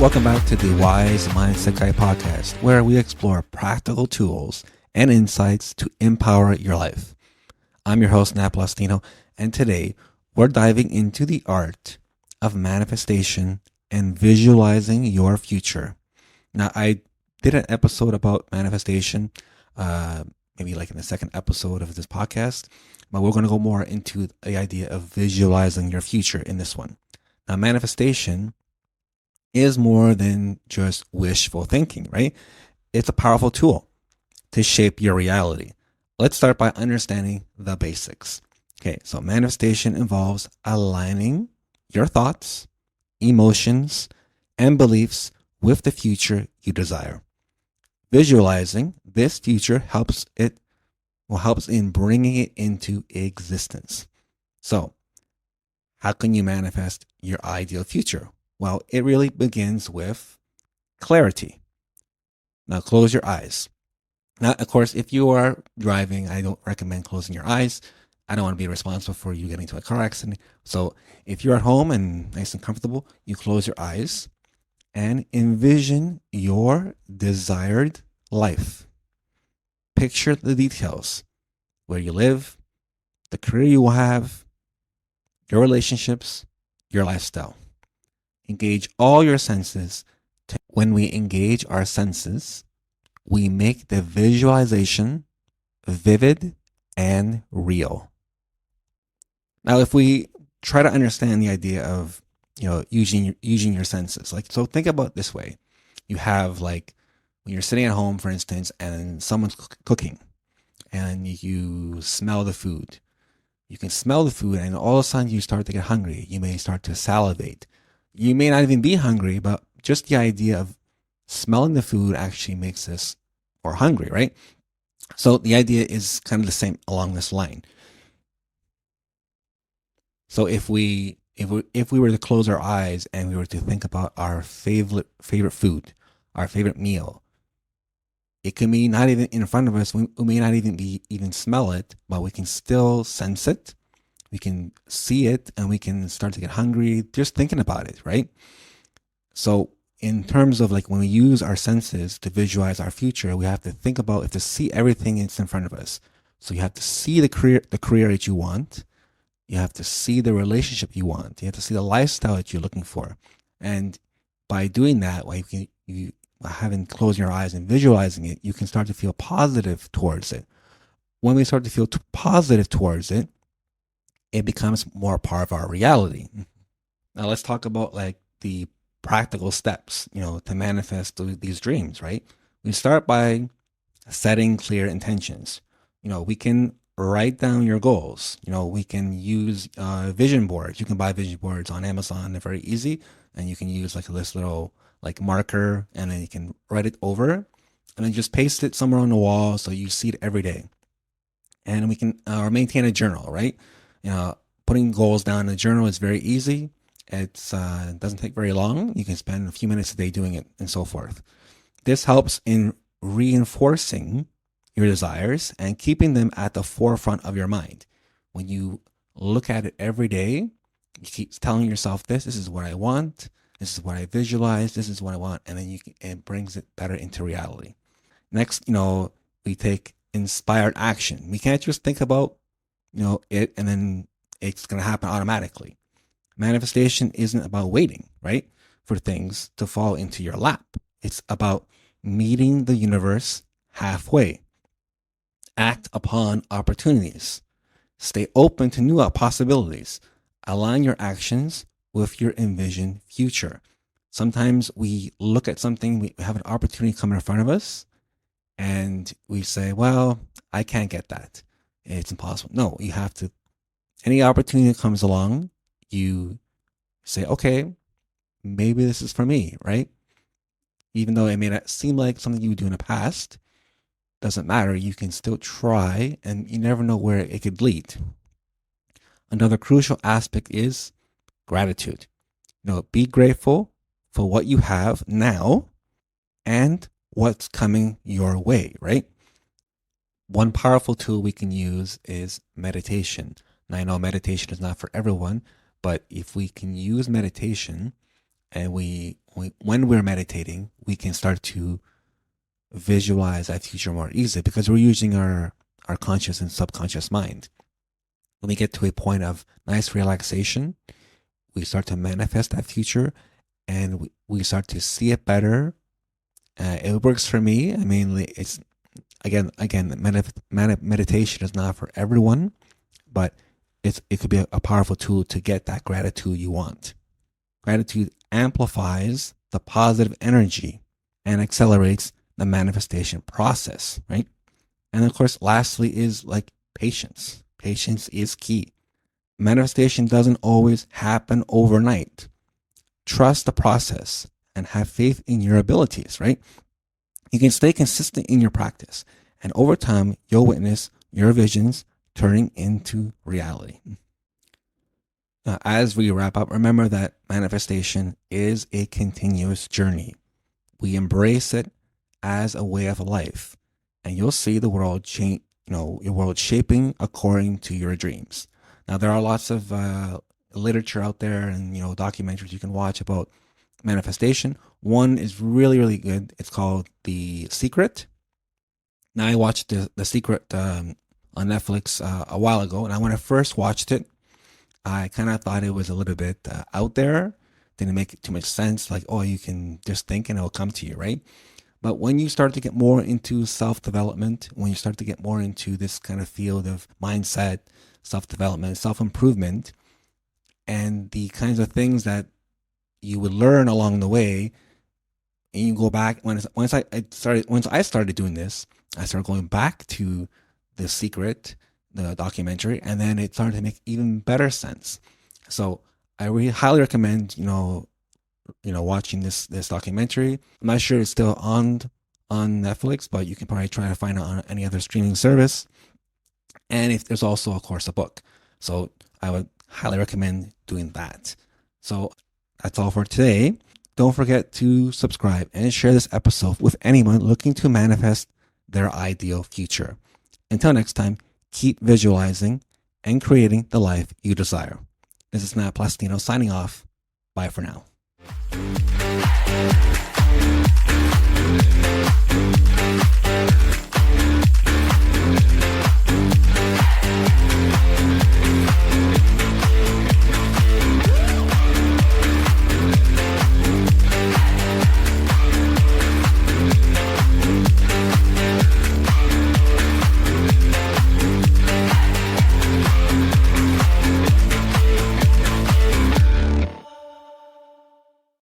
Welcome back to the Wise Mindset Guy podcast, where we explore practical tools and insights to empower your life. I'm your host, Nat Plastino, and today we're diving into the art of manifestation and visualizing your future. Now, I did an episode about manifestation, maybe like in the second episode of this podcast, but we're going to go more into the idea of visualizing your future in this one. Now, manifestation is more than just wishful thinking, right? It's a powerful tool to shape your reality. Let's start by understanding the basics. Okay, so manifestation involves aligning your thoughts, emotions, and beliefs with the future you desire. Visualizing this future helps in bringing it into existence. So, how can you manifest your ideal future? Well, it really begins with clarity. Now, close your eyes. Now, of course, if you are driving, I don't recommend closing your eyes. I don't want to be responsible for you getting into a car accident. So if you're at home and nice and comfortable, you close your eyes and envision your desired life. Picture the details, where you live, the career you will have, your relationships, your lifestyle. Engage all your senses. When we engage our senses, we make the visualization vivid and real. Now, if we try to understand the idea of, using your senses, so think about it this way. You have when you're sitting at home, for instance, and someone's cooking and you smell the food. You can smell the food and all of a sudden you start to get hungry. You may start to salivate. You may not even be hungry, but just the idea of smelling the food actually makes us more hungry, right? So the idea is kind of the same along this line. So if we were to close our eyes and we were to think about our favorite food, our favorite meal, it can be not even in front of us. We may not even smell it, but we can still sense it. We can see it and we can start to get hungry just thinking about it, right? So in terms of when we use our senses to visualize our future, we have to think about, to see everything that's in front of us. So you have to see the career that you want. You have to see the relationship you want. You have to see the lifestyle that you're looking for. And by doing that, you having closing your eyes and visualizing it, you can start to feel positive towards it. When we start to feel positive towards it, it becomes more part of our reality. Now let's talk about the practical steps, to manifest these dreams, right? We start by setting clear intentions. We can write down your goals. We can use vision boards. You can buy vision boards on Amazon. They're very easy. And you can use this little marker, and then you can write it over and then just paste it somewhere on the wall so you see it every day. And we can maintain a journal, right? Putting goals down in a journal is very easy. It doesn't take very long. You can spend a few minutes a day doing it and so forth. This helps in reinforcing your desires and keeping them at the forefront of your mind. When you look at it every day, you keep telling yourself this is what I want. This is what I visualize. This is what I want. And then it brings it better into reality. Next, we take inspired action. We can't just think about, it and then it's going to happen automatically. Manifestation isn't about waiting, right, for things to fall into your lap. It's about meeting the universe halfway. Act upon opportunities. Stay open to new possibilities. Align your actions with your envisioned future. Sometimes we look at something, we have an opportunity coming in front of us, and we say, well, I can't get that. It's impossible. No, you have to, any opportunity that comes along, you say, okay, maybe this is for me, right? Even though it may not seem like something you would do in the past, doesn't matter. You can still try, and you never know where it could lead. Another crucial aspect is gratitude. Be grateful for what you have now and what's coming your way, right? One powerful tool we can use is meditation. Now, I know meditation is not for everyone, but if we can use meditation And when we're meditating, we can start to visualize that future more easily because we're using our conscious and subconscious mind. When we get to a point of nice relaxation, we start to manifest that future and we start to see it better. It works for me. I mean, it's again, meditation is not for everyone, but it could be a powerful tool to get that gratitude you want. Gratitude amplifies the positive energy and accelerates the manifestation process, right? And of course, lastly is like patience. Patience is key. Manifestation doesn't always happen overnight. Trust the process and have faith in your abilities, right? You can stay consistent in your practice, and over time, you'll witness your visions turning into reality. Now, as we wrap up, remember that manifestation is a continuous journey. We embrace it as a way of life, and you'll see the world change. Your world shaping according to your dreams. Now, there are lots of literature out there and documentaries you can watch about manifestation. One is really, really good. It's called The Secret. Now, I watched The Secret on Netflix a while ago, and when I first watched it, I kind of thought it was a little bit out there. Didn't make too much sense. Like, oh, you can just think and it'll come to you, right? But when you start to get more into self-development, when you start to get more into this kind of field of mindset, self-development, self-improvement, and the kinds of things that you would learn along the way, and you go back, once I started doing this, I started going back to The Secret, the documentary, and then it started to make even better sense. So I really highly recommend, watching this documentary. I'm not sure it's still on Netflix, but you can probably try to find it on any other streaming service. And if there's also, of course, a book. So I would highly recommend doing that. So that's all for today. Don't forget to subscribe and share this episode with anyone looking to manifest their ideal future. Until next time, keep visualizing and creating the life you desire. This is Matt Plastino signing off. Bye for now.